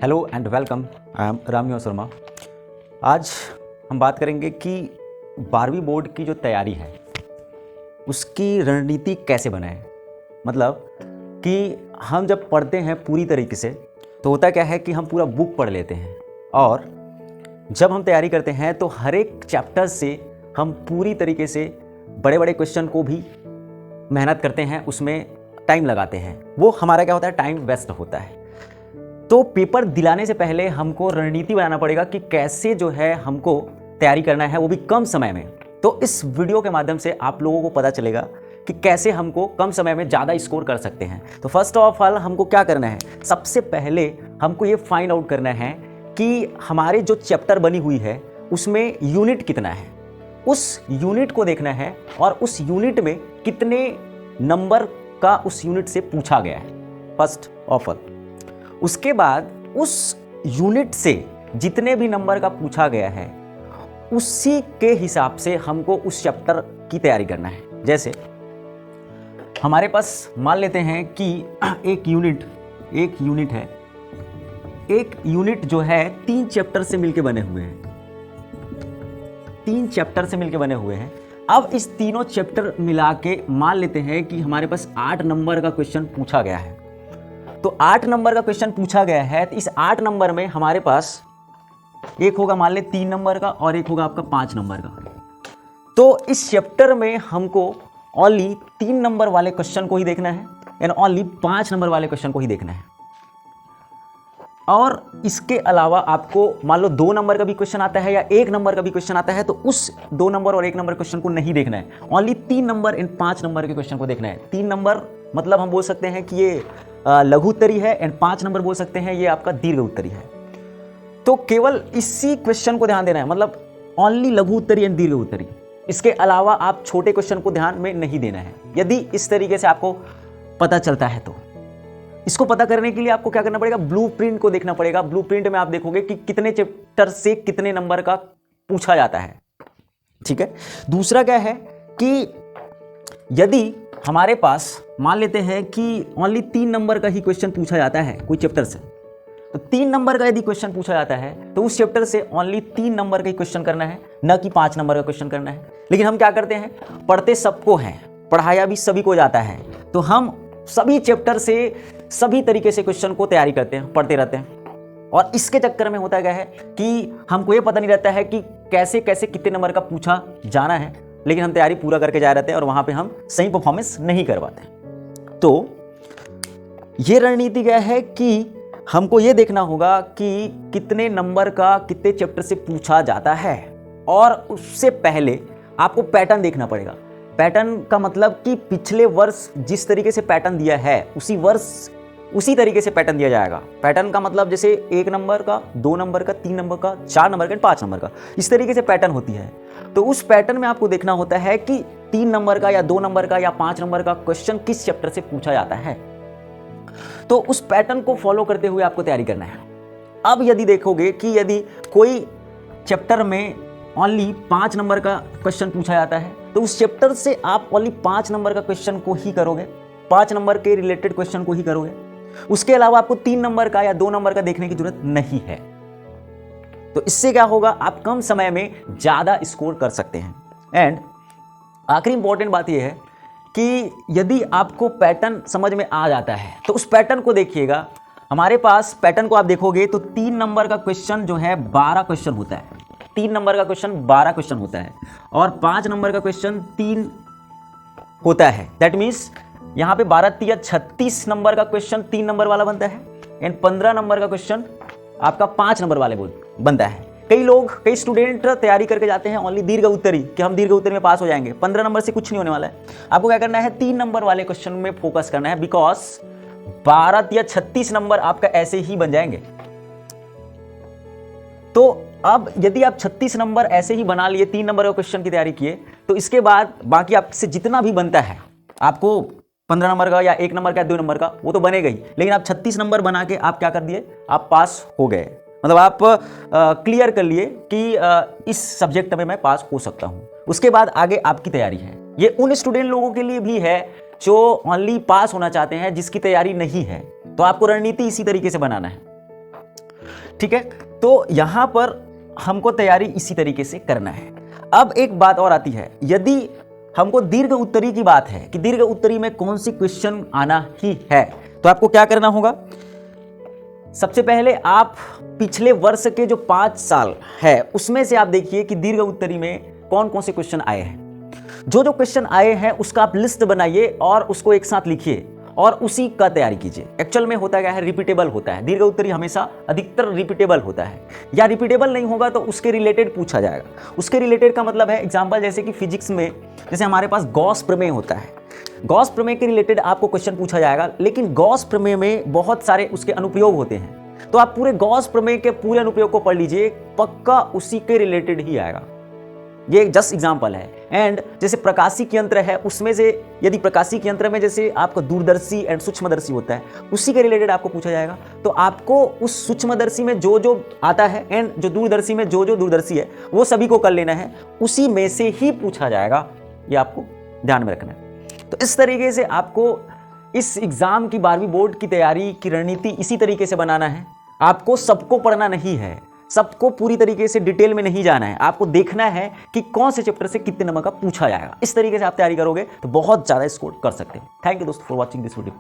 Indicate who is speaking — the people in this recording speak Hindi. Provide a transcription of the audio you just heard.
Speaker 1: Hello and welcome, I am Ramniwas Sharma. आज हम बात करेंगे कि 12वीं बोर्ड की जो तैयारी है उसकी रणनीति कैसे बनाएं। मतलब कि हम जब पढ़ते हैं पूरी तरीके से तो होता क्या है कि हम पूरा बुक पढ़ लेते हैं और जब हम तैयारी करते हैं तो हर एक चैप्टर से हम पूरी तरीके से बड़े बड़े क्वेश्चन को भी मेहनत करते हैं, उसमें टाइम लगाते हैं। वो हमारा क्या होता है, टाइम वेस्ट होता है। तो पेपर दिलाने से पहले हमको रणनीति बनाना पड़ेगा कि कैसे जो है हमको तैयारी करना है, वो भी कम समय में। तो इस वीडियो के माध्यम से आप लोगों को पता चलेगा कि कैसे हमको कम समय में ज़्यादा स्कोर कर सकते हैं। तो फर्स्ट ऑफ ऑल हमको क्या करना है, सबसे पहले हमको ये फाइंड आउट करना है कि हमारे जो चैप्टर बनी हुई है उसमें यूनिट कितना है। उस यूनिट को देखना है और उस यूनिट में कितने नंबर का उस यूनिट से पूछा गया है, फर्स्ट ऑफ ऑल। उसके बाद उस यूनिट से जितने भी नंबर का पूछा गया है उसी के हिसाब से हमको उस चैप्टर की तैयारी करना है। जैसे हमारे पास मान लेते हैं कि एक यूनिट है, एक यूनिट जो है 3 चैप्टर से मिलके बने हुए हैं, 3 चैप्टर से मिलके बने हुए हैं। अब इस तीनों चैप्टर मिला के मान लेते हैं कि हमारे पास 8 नंबर का क्वेश्चन पूछा गया है। तो 8 नंबर का क्वेश्चन पूछा गया है, तो इस 8 नंबर में हमारे पास एक होगा मान ले 3 नंबर का और एक होगा आपका 5 नंबर का। तो इस चैप्टर में हमको ओनली 3 नंबर वाले क्वेश्चन को ही देखना है एंड ओनली 5 नंबर वाले क्वेश्चन को ही देखना है। और इसके अलावा आपको मान लो 2 नंबर का भी क्वेश्चन आता है या 1 नंबर का भी क्वेश्चन आता है, तो उस 2 नंबर और 1 नंबर क्वेश्चन को नहीं देखना है। ओनली 3 नंबर एंड 5 नंबर के क्वेश्चन को देखना है। 3 नंबर मतलब हम बोल सकते हैं कि ये लघु उत्तरी है एंड 5 नंबर बोल सकते हैं ये आपका दीर्घ उत्तरी है। तो केवल इसी क्वेश्चन को ध्यान देना है, मतलब ओनली लघु उत्तरी एंड दीर्घ उत्तरी। इसके अलावा आप छोटे क्वेश्चन को ध्यान में नहीं देना है। यदि इस तरीके से आपको पता चलता है तो इसको पता करने के लिए आपको क्या करना पड़ेगा, ब्लूप्रिंट को देखना पड़ेगा। ब्लूप्रिंट में आप देखोगे कि कितने चैप्टर से कितने नंबर का पूछा जाता है। ठीक है। दूसरा क्या है कि यदि हमारे पास मान लेते हैं कि ओनली 3 नंबर का ही क्वेश्चन पूछा जाता है कोई चैप्टर से, तो 3 नंबर का यदि क्वेश्चन पूछा जाता है तो उस चैप्टर से ओनली 3 नंबर का ही क्वेश्चन करना है, न कि 5 नंबर का क्वेश्चन करना है। लेकिन हम क्या करते हैं, पढ़ते सबको हैं, पढ़ाया भी सभी को जाता है, तो हम सभी चैप्टर से सभी तरीके से क्वेश्चन को तैयारी करते हैं, पढ़ते रहते हैं। और इसके चक्कर में होता क्या है कि हमको ये पता नहीं रहता है कि कैसे कैसे कितने नंबर का पूछा जाना है, लेकिन हम तैयारी पूरा करके जा रहते हैं और वहां पे हम सही परफॉर्मेंस नहीं कर पाते। तो ये रणनीति क्या है कि हमको ये देखना होगा कि कितने नंबर का कितने चैप्टर से पूछा जाता है, और उससे पहले आपको पैटर्न देखना पड़ेगा। पैटर्न का मतलब कि पिछले वर्ष जिस तरीके से पैटर्न दिया है उसी वर्ष उसी तरीके से पैटर्न दिया जाएगा। पैटर्न का मतलब जैसे 1 नंबर का, 2 नंबर का, 3 नंबर का, 4 नंबर का, 5 नंबर का, इस तरीके से पैटर्न होती है। तो उस पैटर्न में आपको देखना होता है कि 3 नंबर का या 2 नंबर का या 5 नंबर का क्वेश्चन किस चैप्टर से पूछा जाता है। तो उस पैटर्न को फॉलो करते हुए आपको तैयारी करना है। अब यदि देखोगे कि यदि कोई चैप्टर में ओनली 5 नंबर का क्वेश्चन पूछा जाता है तो उस चैप्टर से आप ओनली 5 नंबर का क्वेश्चन को ही करोगे, 5 नंबर के रिलेटेड क्वेश्चन को ही करोगे। उसके अलावा आपको 3 नंबर का या 2 नंबर का देखने की जरूरत नहीं है। तो इससे क्या होगा, आप कम समय में ज्यादा स्कोर कर सकते हैं। एंड आखिरी इंपॉर्टेंट बात यह है कि यदि आपको पैटर्न समझ में आ जाता है तो उस पैटर्न को देखिएगा। हमारे पास पैटर्न को आप देखोगे तो 3 नंबर का क्वेश्चन जो है 12 क्वेश्चन होता है, 3 नंबर का क्वेश्चन 12 क्वेश्चन होता है और 5 नंबर का क्वेश्चन 3 होता है। दैट मीन्स यहाँ पे 12 या 36 नंबर का क्वेश्चन 3 नंबर वाला बनता है एंड 15 नंबर का क्वेश्चन आपका 5 नंबर वाले बनता है। कई स्टूडेंट तैयारी करके जाते हैं ओनली दीर्घ उत्तरी कि हम दीर्घ उत्तरी में पास हो जाएंगे, 15 नंबर से कुछ नहीं होने वाला है। आपको क्या करना है, 3 नंबर वाले क्वेश्चन में फोकस करना है, बिकॉज 12 या 36 नंबर आपका ऐसे ही बन जाएंगे। तो अब यदि आप 36 नंबर ऐसे ही बना लिए, 3 नंबर का क्वेश्चन की तैयारी किए, तो इसके बाद बाकी आपसे जितना भी बनता है, आपको 15 नंबर का या 1 नंबर का 2 नंबर का वो तो बनेगा ही, लेकिन आप 36 नंबर बना के आप क्या कर दिए, आप पास हो गए। मतलब आप क्लियर कर लिए कि इस सब्जेक्ट में मैं पास हो सकता हूं। उसके बाद आगे आपकी तैयारी है। ये उन स्टूडेंट लोगों के लिए भी है जो ओनली पास होना चाहते हैं, जिसकी तैयारी नहीं है। तो आपको रणनीति इसी तरीके से बनाना है। ठीक है, तो यहां पर हमको तैयारी इसी तरीके से करना है। अब एक बात और आती है, यदि हमको दीर्घ उत्तरी की बात है कि दीर्घ उत्तरी में कौन सी क्वेश्चन आना ही है, तो आपको क्या करना होगा। सबसे पहले आप पिछले वर्ष के जो 5 साल है उसमें से आप देखिए कि दीर्घ उत्तरी में कौन कौन से क्वेश्चन आए हैं। जो जो क्वेश्चन आए हैं उसका आप लिस्ट बनाइए और उसको एक साथ लिखिए और उसी का तैयारी कीजिए। एक्चुअल में होता क्या है, रिपीटेबल होता है, दीर्घ उत्तरी हमेशा अधिकतर रिपीटेबल होता है, या रिपीटेबल नहीं होगा तो उसके रिलेटेड पूछा जाएगा। उसके रिलेटेड का मतलब है, एग्जांपल जैसे कि फिजिक्स में जैसे हमारे पास गॉस प्रमेय होता है, गॉस प्रमेय के रिलेटेड आपको क्वेश्चन पूछा जाएगा, लेकिन गॉस प्रमेय में बहुत सारे उसके अनुप्रयोग होते हैं, तो आप पूरे गॉस प्रमेय के पूरे अनुप्रयोग को पढ़ लीजिए, पक्का उसी के रिलेटेड ही आएगा। ये जस्ट एग्जांपल है। एंड जैसे प्रकाशिक यंत्र है, उसमें से यदि प्रकाशिक यंत्र में जैसे आपका दूरदर्शी एंड सूक्ष्मदर्शी होता है, उसी के रिलेटेड आपको पूछा जाएगा, तो आपको उस सूक्ष्मदर्शी में जो जो आता है एंड जो दूरदर्शी में जो जो दूरदर्शी है वो सभी को कर लेना है, उसी में से ही पूछा जाएगा। ये आपको ध्यान में रखना है। तो इस तरीके से आपको इस एग्जाम की 12वीं बोर्ड की तैयारी की रणनीति इसी तरीके से बनाना है। आपको सबको पढ़ना नहीं है, सबको पूरी तरीके से डिटेल में नहीं जाना है, आपको देखना है कि कौन से चैप्टर से कितने नंबर का पूछा जाएगा। इस तरीके से आप तैयारी करोगे तो बहुत ज़्यादा स्कोर कर सकते हैं। थैंक यू दोस्तों फॉर वॉचिंग दिस वीडियो।